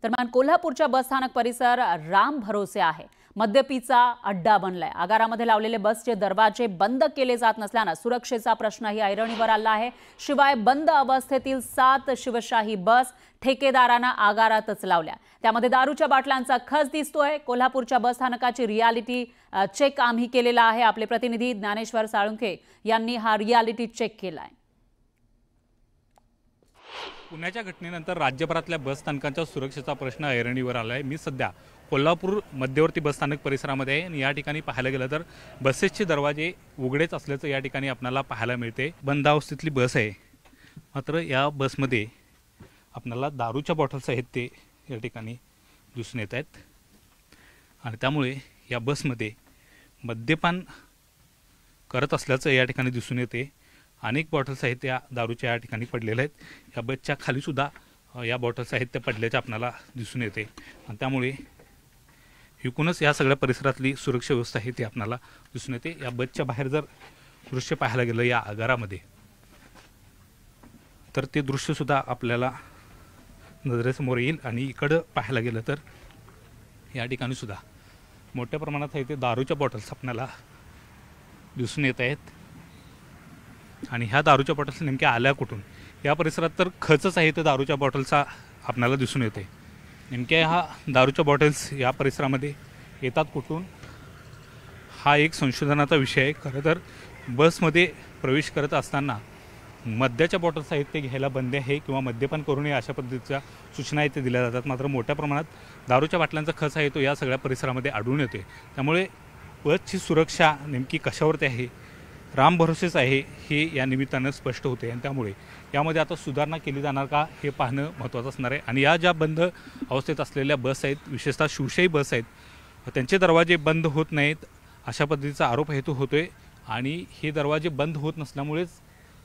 दरम्यान कोल्हापूरच्या बसस्थानक परिसर राम भरोसे आहे, मद्यपीचा अड्डा बनलाय। आगारामध्ये लावलेले बसचे दरवाजे बंद केले जात नसल्याने सुरक्षेचा प्रश्नही ऐरणीवर आला आहे। शिवाय बंद अवस्थेतील 7 शिवशाही बस ठेकेदारांना आगारातच लावल्या, त्यामध्ये दारूच्या बाटल्यांचा खच दिसतोय। कोल्हापूरच्या बसस्थानकाची रियालिटी चेक आम्ही केलेला आहे। आपले प्रतिनिधी ज्ञानेश्वर साळुंखे यांनी हा रियालिटी चेक केलाय। पुण्याच्या घटनेनंतर राज्यभरातल्या बसस्थानकांच्या सुरक्षेचा प्रश्न ऐरणीवर आलाय। मी सध्या कोल्हापूर मध्यवर्ती बसस्थानक परिसरामध्ये आहे आणि या ठिकाणी पाहायला गेलं तर बसेसचे दरवाजे उघडेच असल्याचं या ठिकाणी आपल्याला पाहायला मिळते। बंद अवस्थेतली बस आहे, मात्र या बसमध्ये आपल्याला दारूच्या बॉटल्स आहेत ते या ठिकाणी दिसून येत आहेत आणि त्यामुळे या बसमध्ये मद्यपान करत असल्याचं या ठिकाणी दिसून येते। अनेक बॉटल्स आहेत त्या दारूच्या या ठिकाणी पडलेल्या आहेत। या बसच्या खाली सुद्धा या बॉटल्स आहेत त्या पडल्याचे आपल्याला दिसून येते आणि त्यामुळे एकूणच या सगळ्या परिसरातली सुरक्षा व्यवस्था आहे ती आपल्याला दिसून येते। या बसच्या बाहेर जर दृश्य पाहायला गेलं या आगारामध्ये तर ते दृश्य सुद्धा आपल्याला नजरेसमोर येईल आणि इकडं पाहायला गेलं तर या ठिकाणी सुद्धा मोठ्या प्रमाणात आहे ते दारूच्या बॉटल्स आपल्याला दिसून येत आहेत आणि ह्या दारूच्या बॉटल्स नेमक्या आल्या कुठून? या परिसरात तर खचच आहे ते दारूच्या बॉटल्सचा आपल्याला दिसून येते। नेमक्या ह्या दारूच्या बॉटल्स या परिसरामध्ये येतात कुठून हा एक संशोधनाचा विषय आहे। खरं तर बसमध्ये प्रवेश करत असताना मद्याच्या बॉटल्स आहेत ते घ्यायला बंदी आहे किंवा मद्यपान करू नये अशा पद्धतीच्या सूचना आहेत ते दिल्या जातात, मात्र मोठ्या प्रमाणात दारूच्या बाटल्यांचा खच आहे तो या सगळ्या परिसरामध्ये आढळून येतोय। त्यामुळे बसची सुरक्षा नेमकी कशावरती आहे, राम भरोसेच आहे हे या निमित्तानं स्पष्ट होते आणि त्यामुळे यामध्ये आता सुधारणा केली जाणार का हे पाहणं महत्त्वाचं असणार आहे। आणि या ज्या बंद अवस्थेत असलेल्या बस आहेत, विशेषतः शिवशाही बस आहेत, त्यांचे दरवाजे बंद होत नाहीत अशा पद्धतीचा आरोप हेतू होतोय आणि हे दरवाजे बंद होत नसल्यामुळेच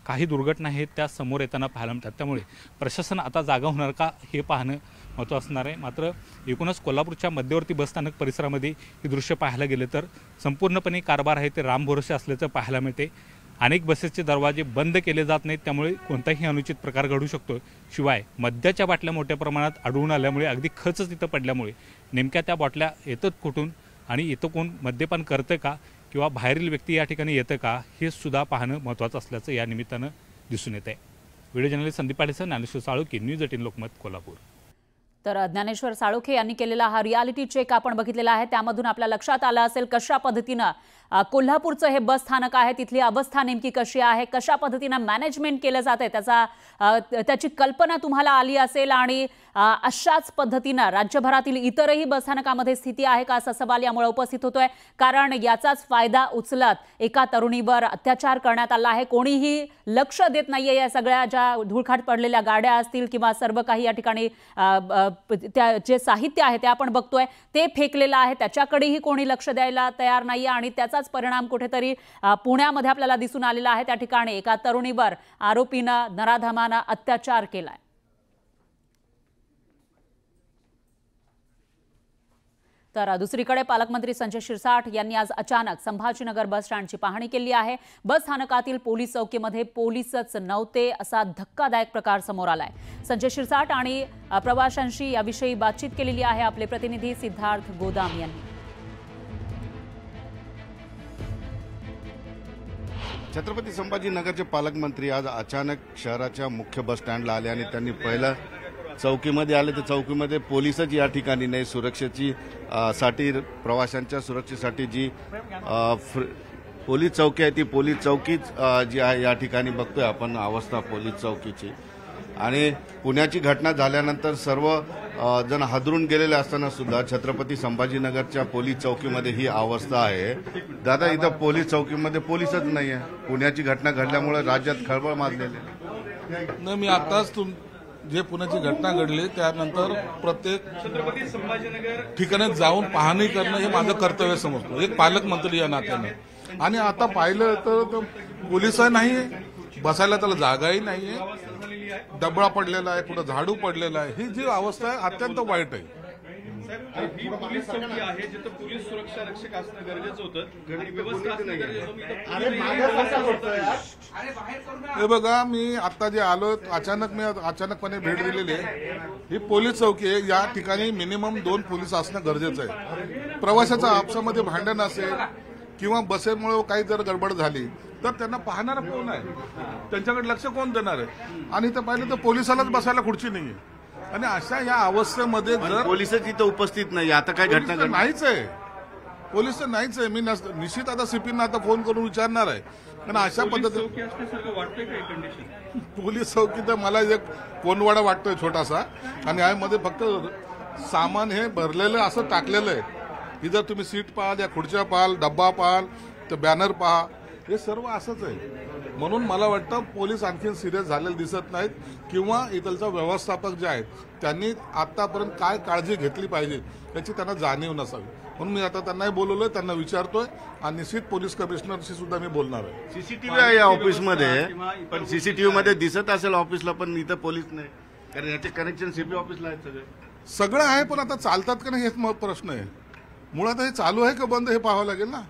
काही दुर्घटना आहेत त्या समोर येताना पाहायला मिळतात। त्यामुळे प्रशासन आता जागा होणार का हे पाहणं महत्त्वाचं असणार आहे। मात्र एकूणच कोल्हापूरच्या मध्यवर्ती बसस्थानक परिसरामध्ये ही दृश्य पाहायला गेले तर संपूर्णपणे कारभार आहे ते राम भरोसे असल्याचं पाहायला मिळते। अनेक बसेसचे दरवाजे बंद केले जात नाहीत, त्यामुळे कोणताही अनुचित प्रकार घडू शकतो। शिवाय मद्याच्या बाटल्या मोठ्या प्रमाणात आढळून आल्यामुळे अगदी खचच तिथं पडल्यामुळे नेमक्या त्या बाटल्या येतात कुठून आणि इथं कोण मद्यपान करतं का किंवा बाहेरील व्यक्ती या ठिकाणी येतं का हे सुद्धा पाहणं महत्त्वाचं असल्याचं या निमित्तानं दिसून येत आहे। Video journalist Sandeep Patil, Dnyaneshwar Salunkhe, news 18 Lokmat, Kolhapur. तर ज्ञानेश्वर साळुंखे यांनी केलेला हा रियालिटी चेक आपण बघितलेला आहे, त्यामधून आपल्या लक्षात आलं असेल कशा पद्धतीनं कोल्हापूरचं हे बस स्थानक आहे तिथली अवस्था नेमकी कशी आहे, कशा पद्धतीनं मॅनेजमेंट केलं जाते त्याची कल्पना तुम्हाला आली असेल आणि अशाच पद्धतीनं राज्यभरातील इतरही बसस्थानकामध्ये स्थिती आहे का असा सवाल यामुळे उपस्थित होतोय। कारण याचाच फायदा उचलत एका तरुणीवर अत्याचार करण्यात आला आहे। कोणीही लक्ष देत नाहीये या सगळ्या ज्या धूळखाट पडलेल्या गाड्या असतील किंवा सर्व काही या ठिकाणी जे साहित्य आहे ते आपण बघतोय ते फेकलेलं आहे, त्याच्याकडेही कोणी लक्ष द्यायला तयार नाहीये आणि त्याचाच परिणाम कुठेतरी पुण्यामध्ये आपल्याला दिसून आलेला आहे। त्या ठिकाणी एका तरुणीवर आरोपीनं नराधमानं अत्याचार केलाय। तर दुसरीकडे पालकमंत्री संजय शिरसाट यांनी आज अचानक संभाजीनगर बस स्टँडची पाहणी केली आहे। बस स्थानकातील पोलीस चौकीमध्ये पोलीसच नव्हते असा धक्कादायक प्रकार समोर आलाय। संजय शिरसाट आणि प्रवाशांशी याविषयी बातचीत केलेली आहे आपले प्रतिनिधी सिद्धार्थ गोदाम यांनी। छत्रपती संभाजीनगरचे पालकमंत्री आज अचानक शहराच्या मुख्य बस स्टँडला आले आणि त्यांनी पहिलं चौकीमध्ये आले तर चौकीमध्ये पोलीसच या ठिकाणी नाही, सुरक्षेची साठी प्रवाशांच्या सुरक्षेसाठी जी पोलीस चौकी आहे ती पोलीस चौकीच जी आहे या ठिकाणी बघतोय आपण अवस्था पोलीस चौकीची। आणि पुण्याची घटना झाल्यानंतर सर्व जण हादरून गेलेले असताना सुद्धा छत्रपती संभाजीनगरच्या पोलीस चौकीमध्ये ही अवस्था आहे। दादा, इथं पोलीस चौकीमध्ये पोलीसच नाही आहे। पुण्याची घटना घडल्यामुळे राज्यात खळबळ माजलेली नाही। मी आताच जे पुण्याची घटना घडली त्यानंतर प्रत्येक ठिकाणी जाऊन पाहणी करणं हे माझं कर्तव्य समजतो एक पालकमंत्री या नात्याने। आणि आता पाहिलं तर पोलिस नाहीये, बसायला त्याला जागाही नाहीये, डबळा पडलेला आहे, कुठं झाडू पडलेला आहे। ही जी अवस्था आहे अत्यंत वाईट आहे। साहेब, ही पोलीस चौकी आहे जिथं पोलीस सुरक्षा रक्षक असणं गरजेचं होतं आणि व्यवस्था असणं गरजेचं होतं. हे बघा, मी आता जे आलो अचानकपणे भेट दिलेली आहे. ही पोलीस चौकी आहे. या ठिकाणी मिनिमम 2 पोलीस असणं गरजेचं आहे. प्रवाशाचा आपसामध्ये भांडण असेल किंवा बसेमुळे काही जर गडबड झाली तर त्यांना पाहणारा कोण आहे, त्यांच्याकडे लक्ष कोण देणार आहे? आणि तर पाहिलं तर पोलिसालाच बसायला खुर्ची नाहीये. आणि अशा या अवस्थेमध्ये जर पोलिसच इथं उपस्थित नाही, आता काय घटना पोलीस तर नाहीच आहे, पोलीस तर नाहीच आहे. मी निश्चित आता सीपींना आता फोन करून विचारणार आहे. कारण अशा पद्धतीने चौकी असल्यासारखं वाटतंय का कंडिशन? पोलीस चौकी तर मला एक कोंडवाडा वाटतोय छोटासा. आणि यामध्ये फक्त सामान हे भरलेलं असं टाकलेलं आहे. इधर तुम्ही सीट पाहाल, या खुर्च्या पाहाल, डब्बा पाहाल, तर बॅनर पहा, हे सर्व असंच आहे. म्हणून मला वाटतं पोलीस आणखी सिरियस झालेले दिसत नाहीत किंवा इथलचा व्यवस्थापक जे आहेत त्यांनी आतापर्यंत काय काळजी घेतली पाहिजे याची त्यांना जाणीव नसावी. म्हणून मी आता त्यांनाही बोलवलोय, त्यांना विचारतोय आणि निश्चित पोलीस कमिशनरशी सुद्धा मी बोलणार आहे. सीसीटीव्ही आहे या ऑफिसमध्ये, पण सीसीटीव्ही मध्ये दिसत असेल ऑफिसला, पण इथं पोलीस नाही. कारण याचे कनेक्शन सीपी ऑफिसला आहेत सगळे. सगळं आहे, पण आता चालतात का नाही हेच प्रश्न आहे. मुळात हे चालू आहे का बंद हे पाहावं लागेल ना.